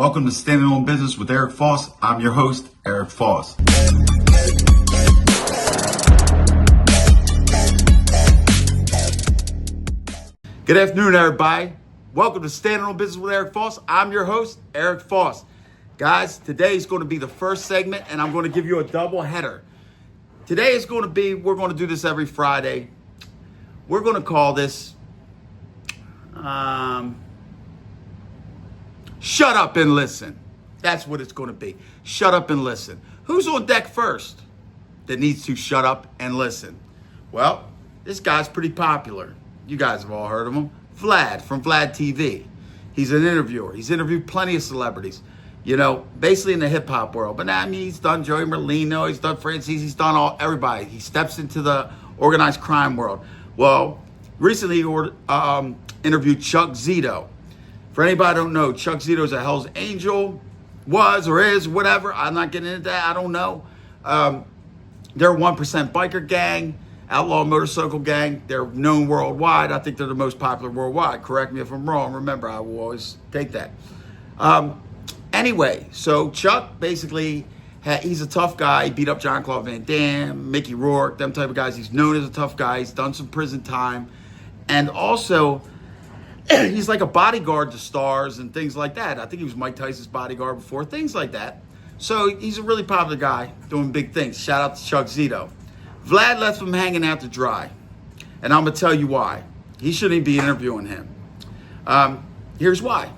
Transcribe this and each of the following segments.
Welcome to Standing on Business with Eric Foss. I'm your host, Eric Foss. Good afternoon, everybody. Welcome to Standing on Business with Eric Foss. I'm your host, Eric Foss. Guys, today is going to be the first segment, and I'm going to give you a double header. Today is going to be, we're going to do this every Friday. We're going to call this Shut Up and Listen. That's what it's going to be. Shut up and listen. Who's on deck first that needs to shut up and listen? Well, this guy's pretty popular. You guys have all heard of him. Vlad from VladTV. He's an interviewer. He's interviewed plenty of celebrities, you know, basically in the hip hop world. But I mean, he's done Joey Merlino, he's done Francis, he's done everybody. He steps into the organized crime world. Well, recently he interviewed Chuck Zito. For anybody who don't know, Chuck Zito is a Hell's Angel, was or is, whatever. I'm not getting into that. I don't know. They're a 1% biker gang, outlaw motorcycle gang. They're known worldwide. I think they're the most popular worldwide. Correct me if I'm wrong. Remember, I will always take that. Anyway, so Chuck basically, he's a tough guy. He beat up Jean-Claude Van Damme, Mickey Rourke, them type of guys. He's known as a tough guy. He's done some prison time. And also, he's like a bodyguard to stars and things like that. I think he was Mike Tyson's bodyguard before, things like that. So he's a really popular guy doing big things. Shout out to Chuck Zito. Vlad left him hanging out to dry. And I'm going to tell you why. He shouldn't be interviewing him. Here's why.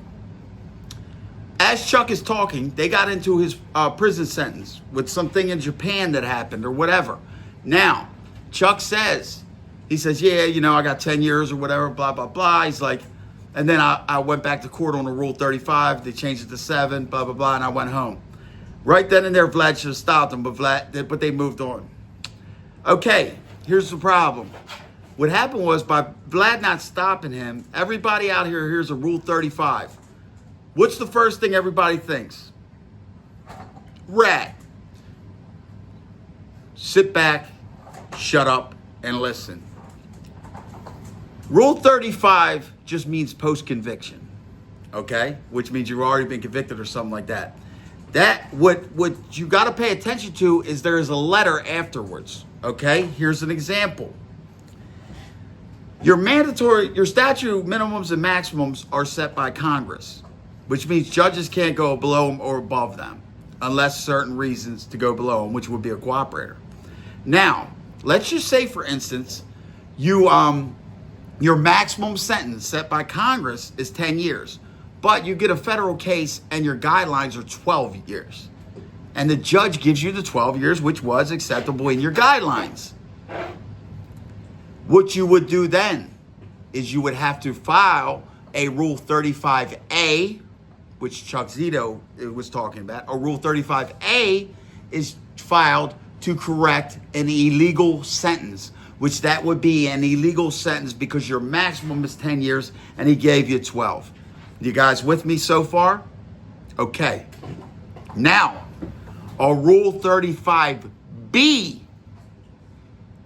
As Chuck is talking, they got into his prison sentence with something in Japan that happened or whatever. Now, Chuck says, yeah, you know, I got 10 years or whatever, blah, blah, blah. He's like, and then I went back to court on the Rule 35. They changed it to 7, blah, blah, blah, and I went home. Right then and there, Vlad should have stopped him, but they moved on. Okay, here's the problem. What happened was, by Vlad not stopping him, everybody out here hears a Rule 35. What's the first thing everybody thinks? Rat. Sit back, shut up, and listen. Rule 35 just means post-conviction, okay? Which means you've already been convicted or something like that. What you got to pay attention to is there is a letter afterwards, okay? Here's an example. Your statute minimums and maximums are set by Congress, which means judges can't go below them or above them unless certain reasons to go below them, which would be a cooperator. Now, let's just say, for instance, your maximum sentence set by Congress is 10 years, but you get a federal case and your guidelines are 12 years. And the judge gives you the 12 years, which was acceptable in your guidelines. What you would do then is you would have to file a Rule 35A, which Chuck Zito was talking about. A Rule 35A is filed to correct an illegal sentence, which that would be an illegal sentence because your maximum is 10 years and he gave you 12. You guys with me so far? Okay. Now, a Rule 35B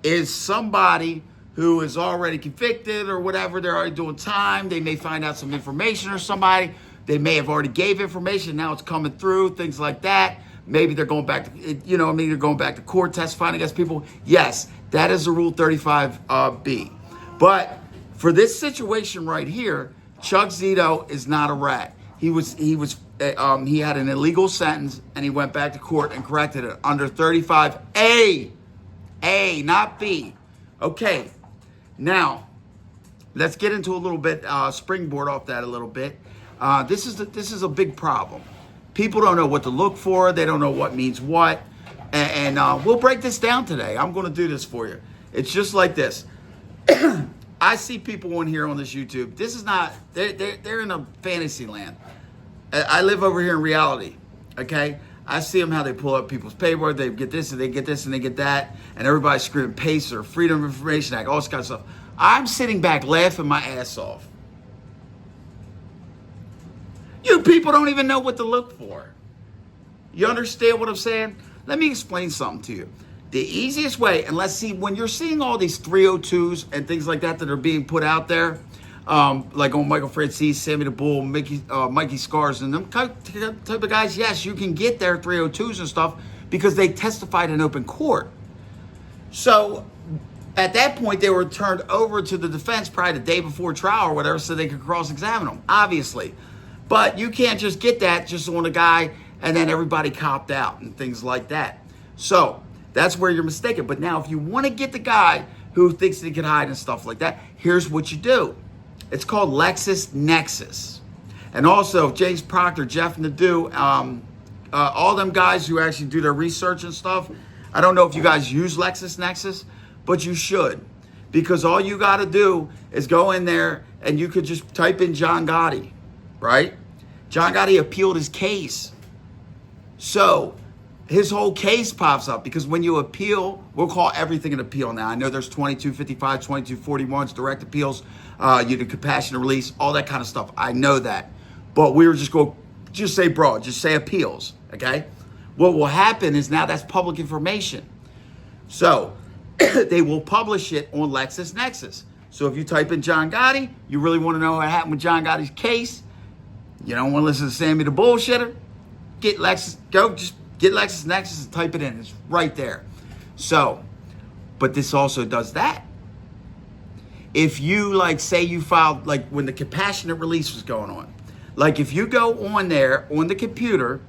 is somebody who is already convicted or whatever. They're already doing time. They may find out some information or somebody. They may have already gave information. Now it's coming through, things like that. Maybe they're going back to, they're going back to court, testifying against people. Yes, that is a Rule 35B. But for this situation right here, Chuck Zito is not a rat. He had an illegal sentence and he went back to court and corrected it under 35A. A, not B. Okay, now let's get into a little bit, springboard off that a little bit. This is a big problem. People don't know what to look for. They don't know what means what. And we'll break this down today. I'm going to do this for you. It's just like this. I see people on here on this YouTube. This is not, they're in a fantasy land. I live over here in reality, okay? I see them how they pull up people's paperwork. They get this and they get this and they get that. And everybody's screaming PACER, Freedom of Information Act, all this kind of stuff. I'm sitting back laughing my ass off. You people don't even know what to look for. You understand what I'm saying? Let me explain something to you. The easiest way, and let's see, when you're seeing all these 302s and things like that that are being put out there, like on Michael Francis, Sammy the Bull, Mikey Scars, and them type of guys, yes, you can get their 302s and stuff because they testified in open court. So at that point, they were turned over to the defense probably the day before trial or whatever so they could cross-examine them, obviously. But you can't just get that just on a guy and then everybody copped out and things like that. So that's where you're mistaken. But now if you want to get the guy who thinks that he can hide and stuff like that, here's what you do. It's called LexisNexis. And also James Proctor, Jeff Nadu, all them guys who actually do their research and stuff, I don't know if you guys use LexisNexis, but you should. Because all you got to do is go in there and you could just type in John Gotti, right? John Gotti appealed his case. So his whole case pops up because when you appeal, we'll call everything an appeal now. I know there's 2255, 2241s, direct appeals, you do compassionate release, all that kind of stuff. I know that. But we were just say broad, just say appeals, okay? What will happen is now that's public information. So they will publish it on LexisNexis. So if you type in John Gotti, you really want to know what happened with John Gotti's case, you don't want to listen to Sammy the Bullshitter, get LexisNexis and type it in. It's right there. So, but this also does that. If you say you filed, when the compassionate release was going on, like if you go on there on the computer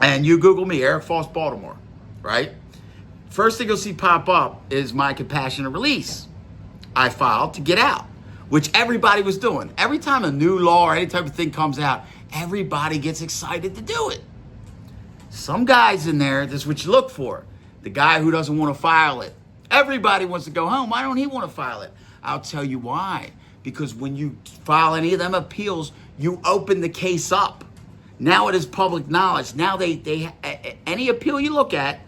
and you Google me, Eric Foss Baltimore, right? First thing you'll see pop up is my compassionate release I filed to get out, which everybody was doing. Every time a new law or any type of thing comes out, everybody gets excited to do it. Some guys in there, this is what you look for. The guy who doesn't want to file it. Everybody wants to go home. Why don't he want to file it? I'll tell you why. Because when you file any of them appeals, you open the case up. Now it is public knowledge. Now they any appeal you look at,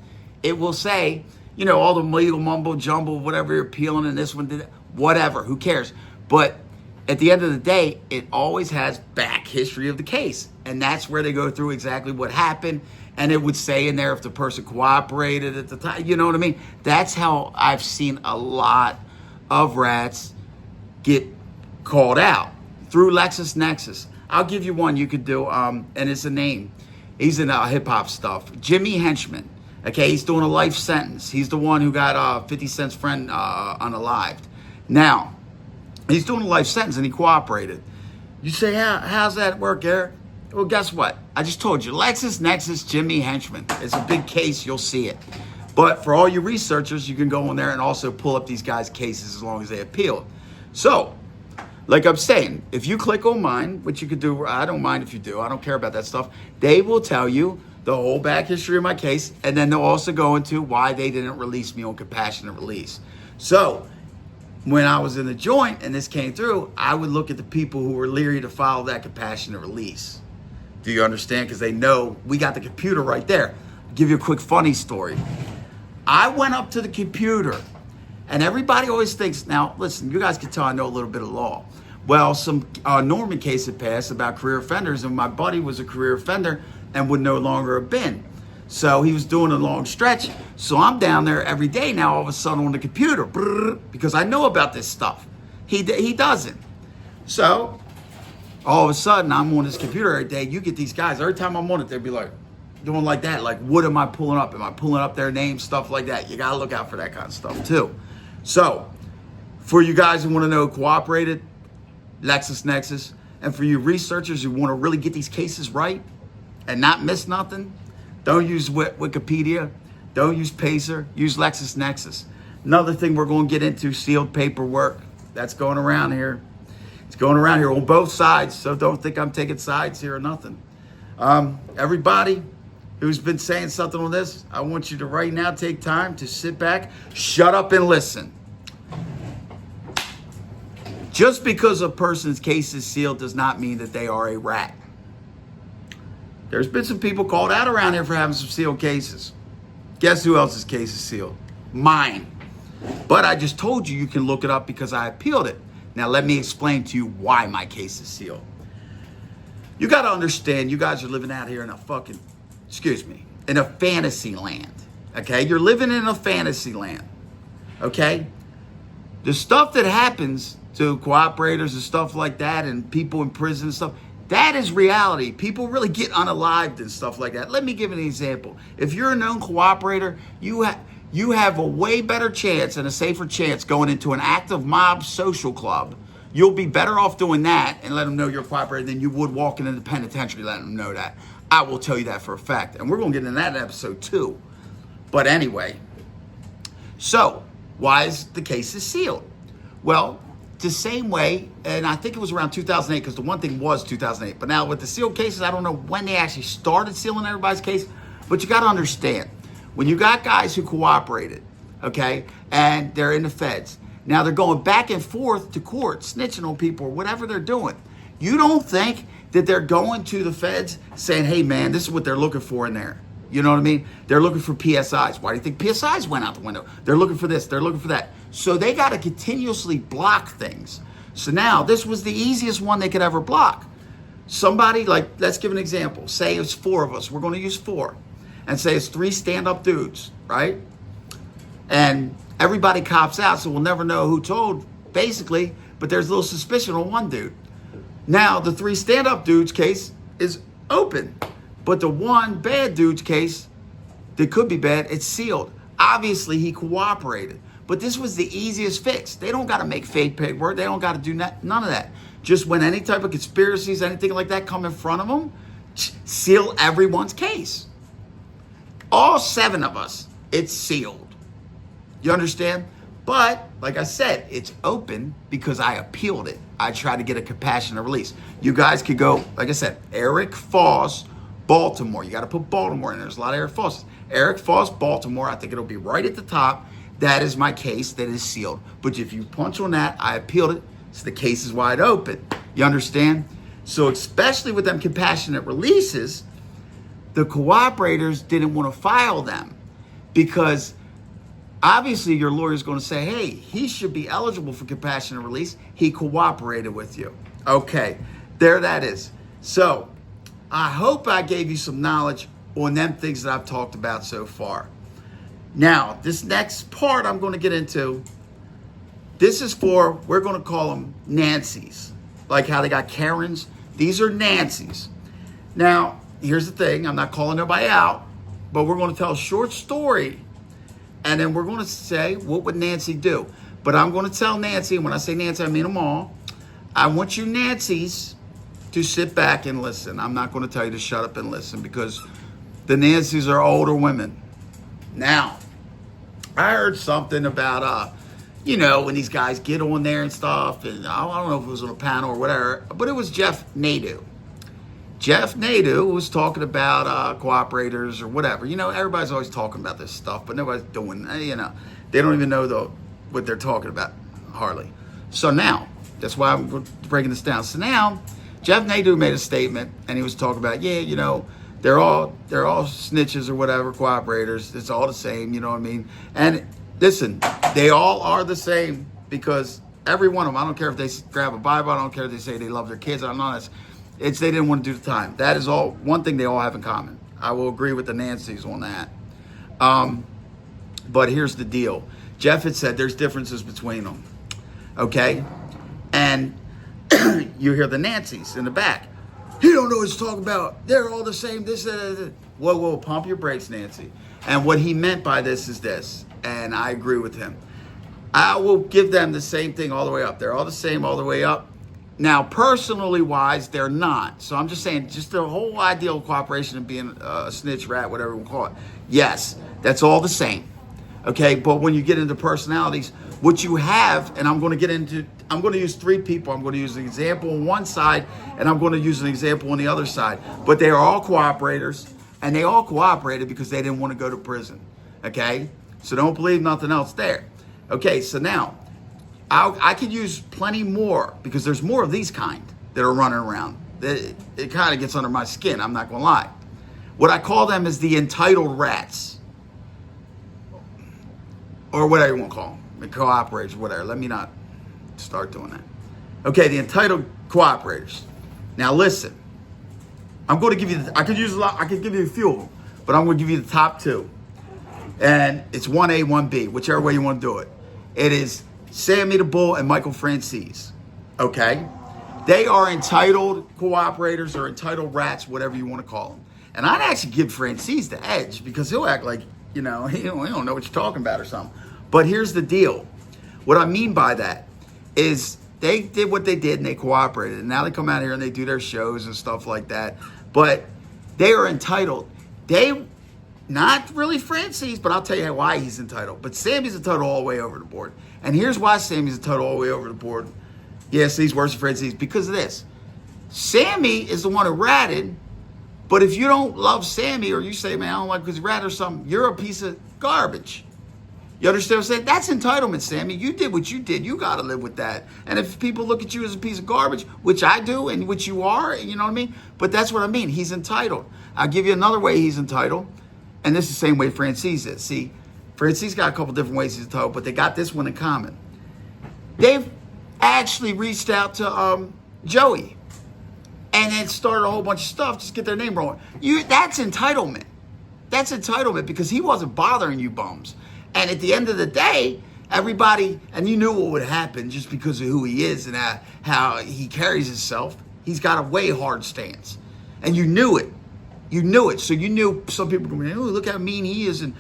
it will say, all the legal mumbo jumbo, whatever you're appealing, and this one did, whatever, who cares? But at the end of the day, it always has back history of the case. And that's where they go through exactly what happened. And it would say in there if the person cooperated at the time, you know what I mean? That's how I've seen a lot of rats get called out through LexisNexis. I'll give you one you could do, and it's a name. He's in hip hop stuff. Jimmy Henchman. Okay, he's doing a life sentence. He's the one who got 50 Cent's friend unalived. Now, he's doing a life sentence and he cooperated. You say, how's that work, Eric? Well, guess what? I just told you, LexisNexis, Jimmy Henchman. It's a big case, you'll see it. But for all you researchers, you can go in there and also pull up these guys' cases as long as they appealed. So, like I'm saying, if you click on mine, which you could do, I don't mind if you do, I don't care about that stuff, they will tell you the whole back history of my case, and then they'll also go into why they didn't release me on compassionate release. So, when I was in the joint and this came through, I would look at the people who were leery to file that compassionate release. Do you understand? Because they know we got the computer right there. I'll give you a quick funny story. I went up to the computer, and everybody always thinks, now listen, you guys can tell I know a little bit of law. Well, some Norman case had passed about career offenders, and my buddy was a career offender and would no longer have been. So he was doing a long stretch. So I'm down there every day now, all of a sudden on the computer, because I know about this stuff. He doesn't. So all of a sudden I'm on this computer every day. You get these guys, every time I'm on it, they'd be like, doing like that. Like, what am I pulling up? Am I pulling up their names, stuff like that? You got to look out for that kind of stuff too. So for you guys who want to know who cooperated, LexisNexis, and for you researchers who want to really get these cases right and not miss nothing, don't use Wikipedia. Don't use Pacer. Use LexisNexis. Another thing we're going to get into, sealed paperwork. That's going around here. It's going around here on both sides, so don't think I'm taking sides here or nothing. Everybody who's been saying something on this, I want you to right now take time to sit back, shut up, and listen. Just because a person's case is sealed does not mean that they are a rat. There's been some people called out around here for having some sealed cases. Guess who else's case is sealed? Mine. But I just told you can look it up because I appealed it. Now let me explain to you why my case is sealed. You got to understand, you guys are living out here in a fucking, in a fantasy land. Okay? You're living in a fantasy land. Okay? The stuff that happens to cooperators and stuff like that, and people in prison and stuff. That is reality. People really get unalived and stuff like that. Let me give an example. If you're a known cooperator, you have a way better chance and a safer chance going into an active mob social club. You'll be better off doing that and let them know you're a cooperator than you would walking into the penitentiary letting them know that. I will tell you that for a fact. And we're going to get into that in episode 2. But anyway, so why is the case sealed? Well, the same way, and I think it was around 2008, because the one thing was 2008. But now with the sealed cases, I don't know when they actually started sealing everybody's case. But you got to understand, when you got guys who cooperated, okay, and they're in the feds, now they're going back and forth to court, snitching on people or whatever they're doing. You don't think that they're going to the feds saying, hey, man, this is what they're looking for in there. You know what I mean? They're looking for PSIs. Why do you think PSIs went out the window? They're looking for this. They're looking for that. So they got to continuously block things. So now this was the easiest one they could ever block. Somebody, like, let's give an example. Say it's 4 of us. We're going to use 4. And say it's 3 stand-up dudes, right? And everybody cops out, so we'll never know who told, basically. But there's a little suspicion on one dude. Now, the 3 stand-up dudes case is open. But the one bad dude's case that could be bad, it's sealed. Obviously, he cooperated. But this was the easiest fix. They don't got to make fake paperwork. They don't got to do none of that. Just when any type of conspiracies, anything like that come in front of them, seal everyone's case. All 7 of us, it's sealed. You understand? But, like I said, it's open because I appealed it. I tried to get a compassionate release. You guys could go, like I said, Eric Foss, Baltimore. You got to put Baltimore in there. There's a lot of Eric Fosses. Eric Foss, Baltimore. I think it'll be right at the top. That is my case that is sealed. But if you punch on that, I appealed it. So the case is wide open. You understand? So especially with them compassionate releases, the cooperators didn't want to file them because obviously your lawyer is going to say, hey, he should be eligible for compassionate release. He cooperated with you. Okay, there that is. So I hope I gave you some knowledge on them things that I've talked about so far. Now, this next part I'm going to get into, this is for, we're going to call them Nancy's. Like how they got Karens. These are Nancy's. Now, here's the thing. I'm not calling nobody out, but we're going to tell a short story. And then we're going to say, what would Nancy do? But I'm going to tell Nancy, and when I say Nancy, I mean them all. I want you Nancy's to sit back and listen. I'm not going to tell you to shut up and listen because the Nancy's are older women. Now, I heard something about, when these guys get on there and stuff, and I don't know if it was on a panel or whatever, but it was Nadu. Jeff Nadu was talking about cooperators or whatever. Everybody's always talking about this stuff, but nobody's doing, they don't even know what they're talking about, hardly. So now, that's why I'm breaking this down. So now, Jeff Nadu made a statement, and he was talking about, they're all snitches or whatever, cooperators. It's all the same, you know what I mean? And listen, they all are the same because every one of them, I don't care if they grab a Bible, I don't care if they say they love their kids, I don't know. It's they didn't want to do the time. That is all one thing they all have in common. I will agree with the Nancy's on that. But here's the deal. Jeff had said there's differences between them. Okay? And you hear the Nancy's in the back. He don't know what he's talking about. They're all the same. This, Whoa, pump your brakes, Nancy. And what he meant by this is this, and I agree with him. I will give them the same thing all the way up. They're all the same all the way up. Now, personally wise, they're not. So I'm just saying, just the whole ideal of cooperation and being a snitch, rat, whatever we call it. Yes, that's all the same. Okay, but when you get into personalities, what you have, and I'm going to use 3 people. I'm going to use an example on one side, and I'm going to use an example on the other side. But they are all cooperators, and they all cooperated because they didn't want to go to prison. Okay, so don't believe nothing else there. Okay, so now, I could use plenty more because there's more of these kind that are running around. It kind of gets under my skin, I'm not going to lie. What I call them is the entitled rats. Or whatever you want to call them. The cooperators, whatever. Let me not start doing that. Okay, the entitled cooperators. Now listen. I'm going to give you, I could give you a few of them, but I'm going to give you the top 2. And it's 1A, 1B, whichever way you want to do it. It is Sammy the Bull and Michael Francis. Okay? They are entitled cooperators or entitled rats, whatever you want to call them. And I'd actually give Francis the edge because he'll act like, he don't know what you're talking about or something. But here's the deal. What I mean by that is they did what they did and they cooperated. And now they come out here and they do their shows and stuff like that. But they are entitled. Not really Francis, but I'll tell you why he's entitled. But Sammy's entitled all the way over the board. And here's why Sammy's entitled all the way over the board. Yes, he's worse than Francis because of this. Sammy is the one who ratted. But if you don't love Sammy or you say, man, I don't like because he ratted or something, you're a piece of garbage. You understand what I'm saying? That's entitlement, Sammy. You did what you did. You got to live with that. And if people look at you as a piece of garbage, which I do and which you are, you know what I mean? But that's what I mean. He's entitled. I'll give you another way he's entitled. And this is the same way Francis is. See, Francis got a couple different ways he's entitled, but they got this one in common. They've actually reached out to Joey and then started a whole bunch of stuff just to get their name rolling. That's entitlement. That's entitlement because he wasn't bothering you bums. And at the end of the day, everybody, and you knew what would happen just because of who he is and how he carries himself. He's got a way hard stance. And you knew it. You knew it. So you knew some people were going, oh, look how mean he is. And,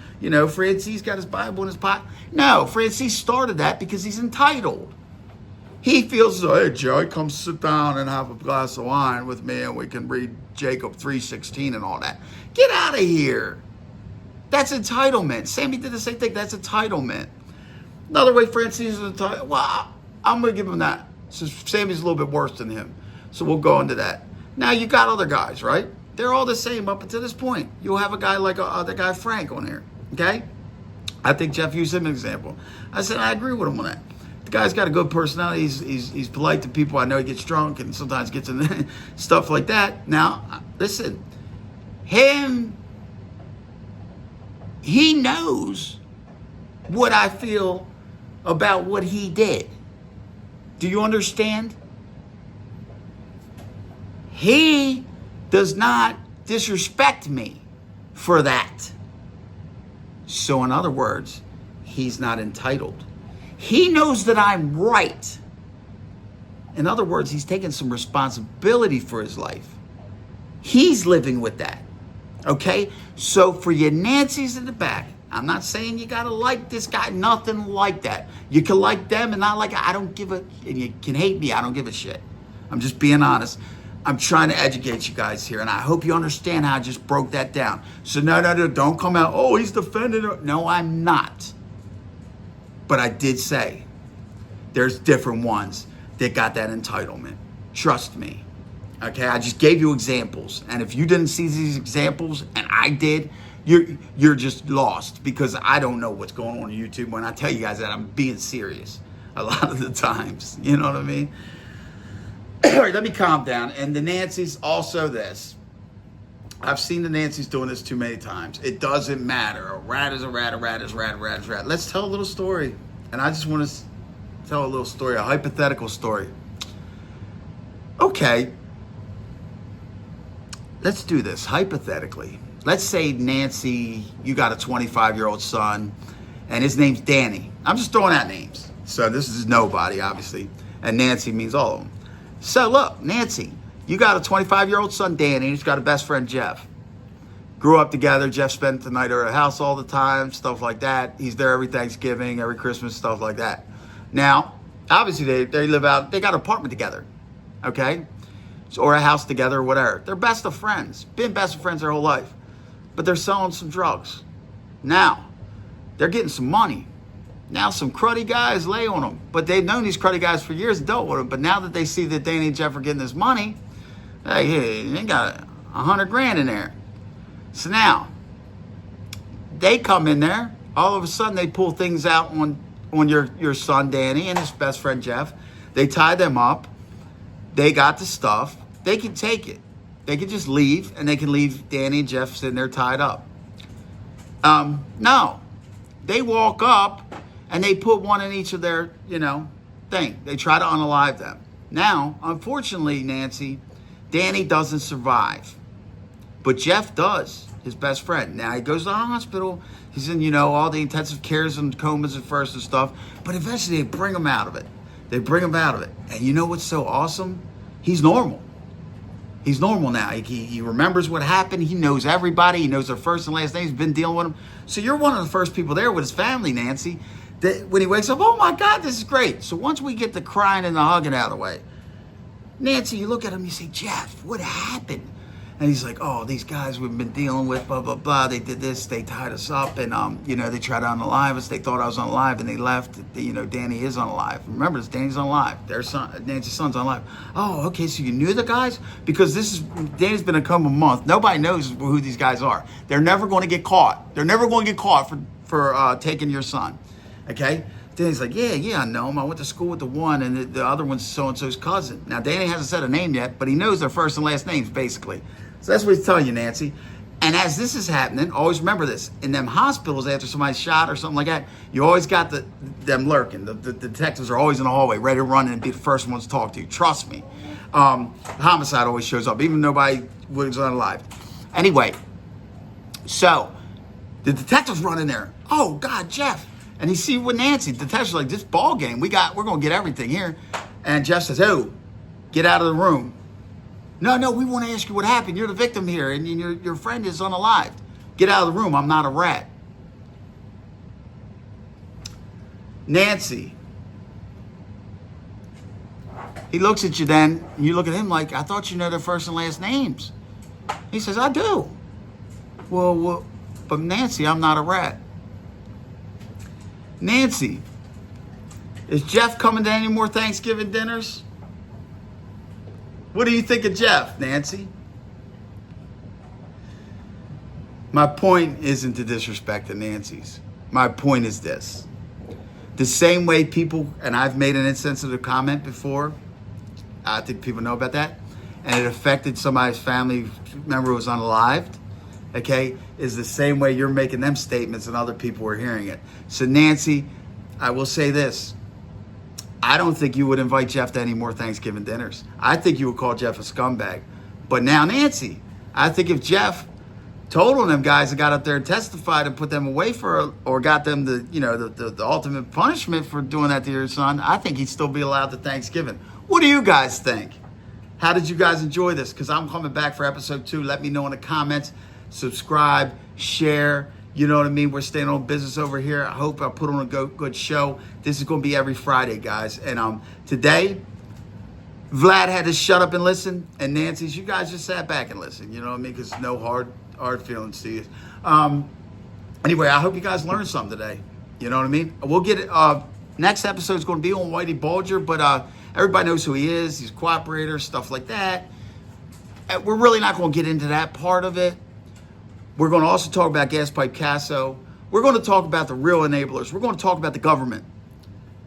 Francis got his Bible in his pocket. No, Francis started that because he's entitled. He feels, hey, Joey, come sit down and have a glass of wine with me and we can read Jacob 3:16 and all that. Get out of here. That's entitlement. Sammy did the same thing. That's entitlement. Another way Francis is entitled. Well, I'm going to give him that. So Sammy's a little bit worse than him. So we'll go into that. Now, you got other guys, right? They're all the same up until this point. You'll have a guy like the guy Frank on here, okay? I think Jeff used him as an example. I said, I agree with him on that. The guy's got a good personality. He's polite to people. I know he gets drunk and sometimes gets in stuff like that. Now, listen, he knows what I feel about what he did. Do you understand? He does not disrespect me for that. So in other words, he's not entitled. He knows that I'm right. In other words, he's taking some responsibility for his life. He's living with that. Okay? So for you Nancy's in the back, I'm not saying you gotta like this guy, nothing like that. You can like them and not like I don't give a, and you can hate me, I don't give a shit. I'm just being honest. I'm trying to educate you guys here, and I hope you understand how I just broke that down. So no, don't come out, oh, he's defending her. No, I'm not. But I did say there's different ones that got that entitlement. Trust me. Okay, I just gave you examples. And if you didn't see these examples, and I did, you're just lost because I don't know what's going on YouTube. When I tell you guys that, I'm being serious a lot of the times. You know what I mean? All right, let me calm down. And the Nancys, also this. I've seen the Nancys doing this too many times. It doesn't matter. A rat is a rat, a rat is a rat, a rat is a rat. Let's tell a little story. And I just want to tell a little story, a hypothetical story. Okay. Let's do this hypothetically. Let's say, Nancy, you got a 25-year-old son, and his name's Danny. I'm just throwing out names. So this is nobody, obviously. And Nancy means all of them. So look, Nancy, you got a 25-year-old son, Danny. He's got a best friend, Jeff. Grew up together. Jeff spent the night at her house all the time, stuff like that. He's there every Thanksgiving, every Christmas, stuff like that. Now, obviously, they live out, they got an apartment together, okay? So, or a house together or whatever. They're best of friends. Been best of friends their whole life. But they're selling some drugs. Now, they're getting some money. Now some cruddy guys lay on them. But they've known these cruddy guys for years and dealt with them. But now that they see that Danny and Jeff are getting this money, hey, they got $100,000 in there. So now, they come in there. All of a sudden, they pull things out on your son, Danny, and his best friend, Jeff. They tie them up. They got the stuff. They can take it. They can just leave, and they can leave Danny and Jeff sitting there tied up. No. They walk up, and they put one in each of their, thing. They try to unalive them. Now, unfortunately, Nancy, Danny doesn't survive But Jeff does, his best friend. Now he goes to the hospital. He's in, all the intensive cares and comas at first and stuff. But eventually they bring him out of it. And you know what's so awesome? He's normal. He's normal now. He remembers what happened. He knows everybody. He knows their first and last names. He's been dealing with them. So you're one of the first people there with his family, Nancy, that when he wakes up, oh my God, this is great. So once we get the crying and the hugging out of the way, Nancy, you look at him, you say, Jeff, what happened? And he's like, oh, these guys we've been dealing with, blah, blah, blah. They did this. They tied us up. And, they tried to unalive us. They thought I was unalive and they left. Danny is unalive. Remember, Danny's unalive. Their son, Nancy's son's unalive. Oh, okay. So you knew the guys? Because Danny's been a couple month. Nobody knows who these guys are. They're never going to get caught. They're never going to get caught for taking your son. Okay? Danny's like, yeah, I know him. I went to school with the one, and the other one's so-and-so's cousin. Now, Danny hasn't said a name yet, but he knows their first and last names, basically. So that's what he's telling you, Nancy. And as this is happening, always remember this. In them hospitals, after somebody's shot or something like that, you always got them lurking. The detectives are always in the hallway, ready to run in and be the first ones to talk to you. Trust me. Homicide always shows up, even nobody was unalive. Anyway, so the detectives run in there. Oh, God, Jeff. And he see with Nancy, the detective's like, this ball game, we're going to get everything here. And Jeff says, oh, get out of the room. No, we want to ask you what happened. You're the victim here, and your friend is unalived. Get out of the room. I'm not a rat. Nancy. He looks at you then, and you look at him like, I thought you know their first and last names. He says, I do. Well, but Nancy, I'm not a rat. Nancy, is Jeff coming to any more Thanksgiving dinners? What do you think of Jeff, Nancy? My point isn't to disrespect the Nancys. My point is this. The same way people, and I've made an insensitive comment before, I think people know about that, and it affected somebody's family member who was unalived, okay, is the same way you're making them statements and other people are hearing it. So Nancy, I will say this. I don't think you would invite Jeff to any more Thanksgiving dinners. I think you would call Jeff a scumbag. But now, Nancy, I think if Jeff told on them guys and got up there and testified and put them away or got them the ultimate punishment for doing that to your son, I think he'd still be allowed to Thanksgiving. What do you guys think? How did you guys enjoy this? Because I'm coming back for episode 2. Let me know in the comments. Subscribe, share. You know what I mean? We're staying on business over here. I hope I put on a good show. This is going to be every Friday, guys. And today, Vlad had to shut up and listen. And Nancy's, you guys just sat back and listened. You know what I mean? Because no hard feelings to you. Anyway, I hope you guys learned something today. You know what I mean? We'll get it. Next episode is going to be on Whitey Bulger. But everybody knows who he is. He's a cooperator, stuff like that. We're really not going to get into that part of it. We're going to also talk about Gas Pipe Casso. We're going to talk about the real enablers. We're going to talk about the government.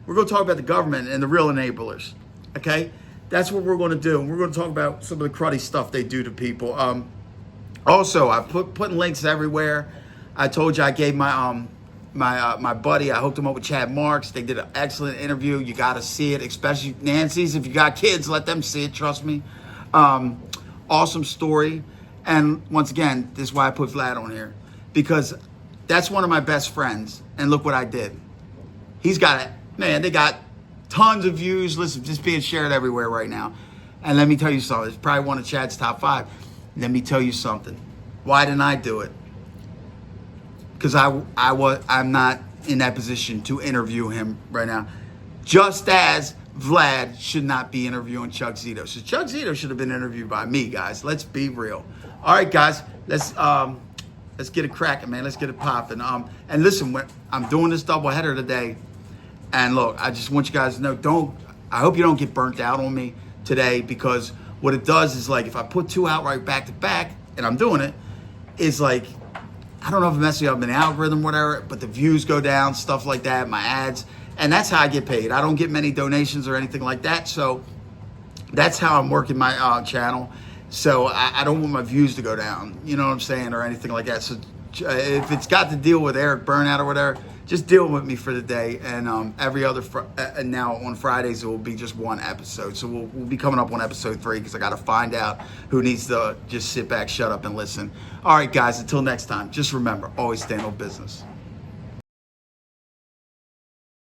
We're going to talk about the government and the real enablers. Okay? That's what we're going to do. And we're going to talk about some of the cruddy stuff they do to people. Also, I putting links everywhere. I told you I gave my my buddy, I hooked him up with Chad Marks. They did an excellent interview. You got to see it, especially Nancy's. If you got kids, let them see it. Trust me. Awesome story. And once again, this is why I put Vlad on here, because that's one of my best friends. And look what I did. He's got it. Man, they got tons of views. Listen, just being shared everywhere right now. And let me tell you something. It's probably one of Chad's top 5. Let me tell you something. Why didn't I do it? Because I'm not in that position to interview him right now. Just as Vlad should not be interviewing Chuck Zito. So Chuck Zito should have been interviewed by me, guys. Let's be real. All right, guys. Let's get it cracking, man. Let's get it popping. And listen, I'm doing this doubleheader today. And look, I just want you guys to know, I hope you don't get burnt out on me today, because what it does is, like, if I put 2 out right back to back, and I'm doing it, it's like, I don't know if it messes up in the algorithm, whatever, but the views go down, stuff like that, my ads, and that's how I get paid. I don't get many donations or anything like that, so that's how I'm working my channel. So I don't want my views to go down, you know what I'm saying, or anything like that. So if it's got to deal with Eric burnout or whatever, just deal with me for the day. And every other and now on Fridays it will be just one episode. So we'll be coming up on episode 3 because I got to find out who needs to just sit back, shut up, and listen. All right, guys. Until next time, just remember, always stand on business.